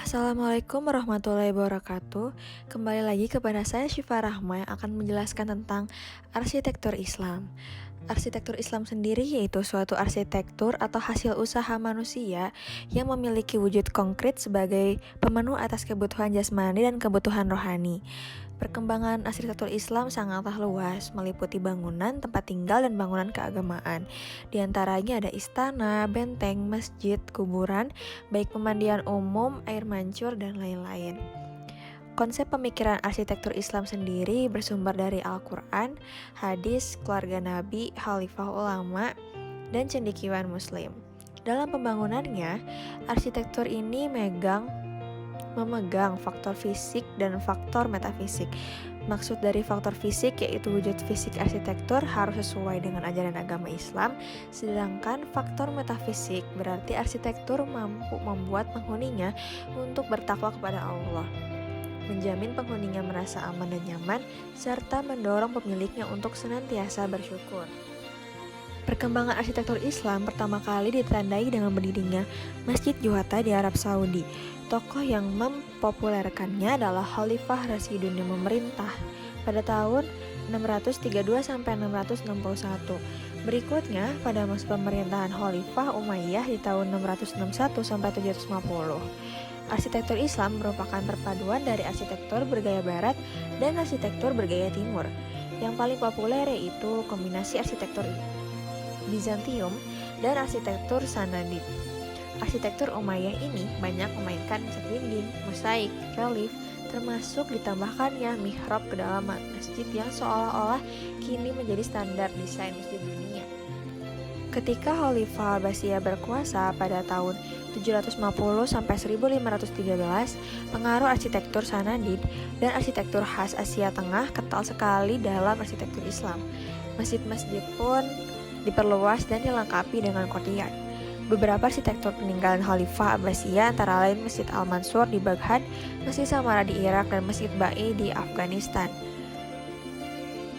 Assalamualaikum warahmatullahi wabarakatuh. Kembali lagi kepada saya Syifa Rahma yang akan menjelaskan tentang arsitektur Islam. Arsitektur Islam sendiri yaitu suatu arsitektur atau hasil usaha manusia yang memiliki wujud konkret sebagai pemenuh atas kebutuhan jasmani dan kebutuhan rohani. Perkembangan arsitektur Islam sangatlah luas, meliputi bangunan, tempat tinggal, dan bangunan keagamaan. Di antaranya ada istana, benteng, masjid, kuburan, baik pemandian umum, air mancur, dan lain-lain. Konsep pemikiran arsitektur Islam sendiri bersumber dari Al-Quran, hadis, keluarga Nabi, khalifah ulama, dan cendekiawan muslim. Dalam pembangunannya, arsitektur ini memegang faktor fisik dan faktor metafisik. Maksud dari faktor fisik yaitu wujud fisik arsitektur harus sesuai dengan ajaran agama Islam, sedangkan faktor metafisik berarti arsitektur mampu membuat penghuninya untuk bertakwa kepada Allah, menjamin penghuninya merasa aman dan nyaman, serta mendorong pemiliknya untuk senantiasa bersyukur. Perkembangan arsitektur Islam pertama kali ditandai dengan berdirinya Masjid Juhata di Arab Saudi. Tokoh yang mempopulerkannya adalah Khalifah Rasyidun yang memerintah pada tahun 632-661. Berikutnya, pada masa pemerintahan Khalifah Umayyah di tahun 661-750. Arsitektur Islam merupakan perpaduan dari arsitektur bergaya barat dan arsitektur bergaya timur. Yang paling populer yaitu kombinasi arsitektur Bizantium dan arsitektur Sanadid. Arsitektur Umayyah ini banyak memainkan cat dinding, mosaik, relief, termasuk ditambahkannya mihrab ke dalam masjid yang seolah-olah kini menjadi standar desain masjid dunia. Ketika Khalifah Abbasiyah berkuasa pada tahun 750 sampai 1513, pengaruh arsitektur Sanadid dan arsitektur khas Asia Tengah kental sekali dalam arsitektur Islam. Masjid-masjid pun diperluas dan dilengkapi dengan courtyard. Beberapa arsitektur peninggalan Khalifah Abbasiyah antara lain Masjid Al-Mansur di Baghdad, Masjid Samarra di Irak, dan Masjid Ba'i di Afghanistan.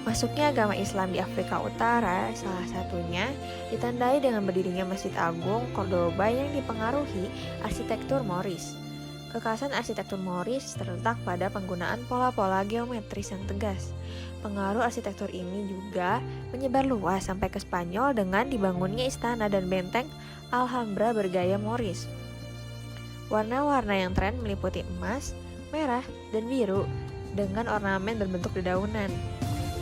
Masuknya agama Islam di Afrika Utara, salah satunya ditandai dengan berdirinya Masjid Agung Cordoba yang dipengaruhi arsitektur Moorish. Kekhasan arsitektur Moorish terletak pada penggunaan pola-pola geometris yang tegas. Pengaruh arsitektur ini juga menyebar luas sampai ke Spanyol dengan dibangunnya istana dan benteng Alhambra bergaya Moorish. Warna-warna yang tren meliputi emas, merah, dan biru dengan ornamen berbentuk dedaunan.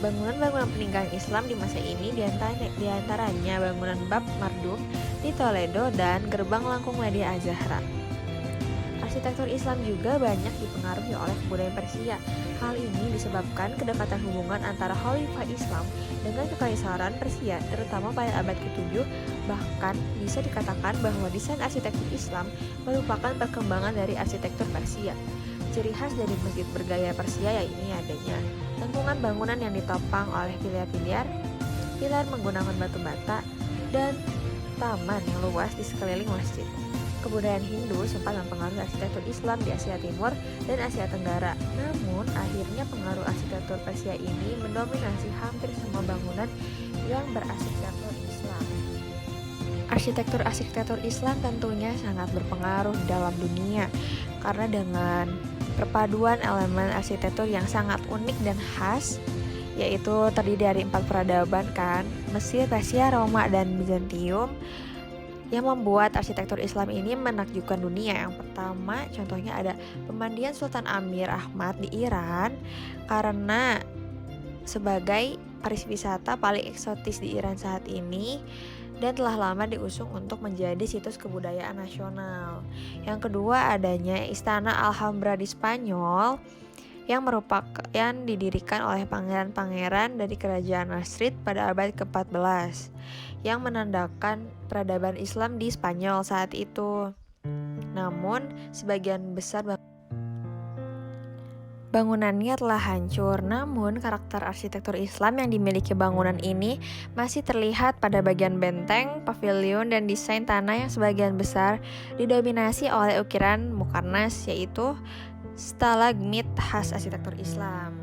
Bangunan-bangunan peninggalan Islam di masa ini diantaranya bangunan Bab Marduk di Toledo dan Gerbang Langkung Nadia Az-Zahra. Arsitektur Islam juga banyak dipengaruhi oleh kebudayaan Persia. Hal ini disebabkan kedekatan hubungan antara Khalifah Islam dengan Kekaisaran Persia, terutama pada abad ke-7. Bahkan bisa dikatakan bahwa desain arsitektur Islam merupakan perkembangan dari arsitektur Persia. Ciri khas dari masjid bergaya Persia yaitu adanya lengkungan bangunan yang ditopang oleh pilar menggunakan batu bata, dan taman yang luas di sekeliling masjid. Kebudayaan Hindu sempat mempengaruhi arsitektur Islam di Asia Timur dan Asia Tenggara. Namun, akhirnya pengaruh arsitektur Persia ini mendominasi hampir semua bangunan yang berarsitektur Islam. Arsitektur Islam tentunya sangat berpengaruh dalam dunia karena dengan perpaduan elemen arsitektur yang sangat unik dan khas, yaitu terdiri dari 4 peradaban kan, Mesir, Persia, Roma, dan Bizantium, yang membuat arsitektur Islam ini menakjubkan dunia. Yang pertama, contohnya ada pemandian Sultan Amir Ahmad di Iran karena sebagai pariwisata paling eksotis di Iran saat ini dan telah lama diusung untuk menjadi situs kebudayaan nasional. Yang kedua, adanya Istana Alhambra di Spanyol yang didirikan oleh pangeran-pangeran dari kerajaan Nasrid pada abad ke-14 yang menandakan peradaban Islam di Spanyol saat itu. Namun, sebagian besar bangunannya telah hancur, namun karakter arsitektur Islam yang dimiliki bangunan ini masih terlihat pada bagian benteng, pavilion, dan desain tanah yang sebagian besar didominasi oleh ukiran mukarnas, yaitu stalagmit khas arsitektur Islam.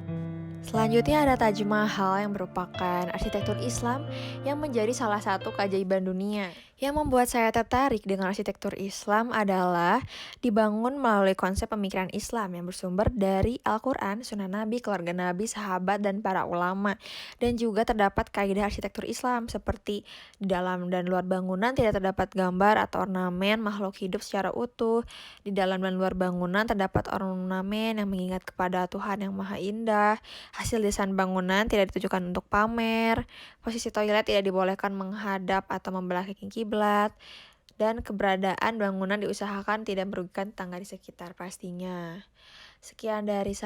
Selanjutnya ada Taj Mahal yang merupakan arsitektur Islam yang menjadi salah satu keajaiban dunia. Yang membuat saya tertarik dengan arsitektur Islam adalah dibangun melalui konsep pemikiran Islam yang bersumber dari Al-Quran, Sunnah Nabi, keluarga Nabi, sahabat, dan para ulama. Dan juga terdapat kaidah arsitektur Islam seperti di dalam dan luar bangunan tidak terdapat gambar atau ornamen makhluk hidup secara utuh. Di dalam dan luar bangunan terdapat ornamen yang mengingat kepada Tuhan yang Maha Indah. Hasil desain bangunan tidak ditujukan untuk pamer. Posisi toilet tidak dibolehkan menghadap atau membelakangi kiblat, dan keberadaan bangunan diusahakan tidak merugikan tetangga di sekitar pastinya. Sekian dari saya.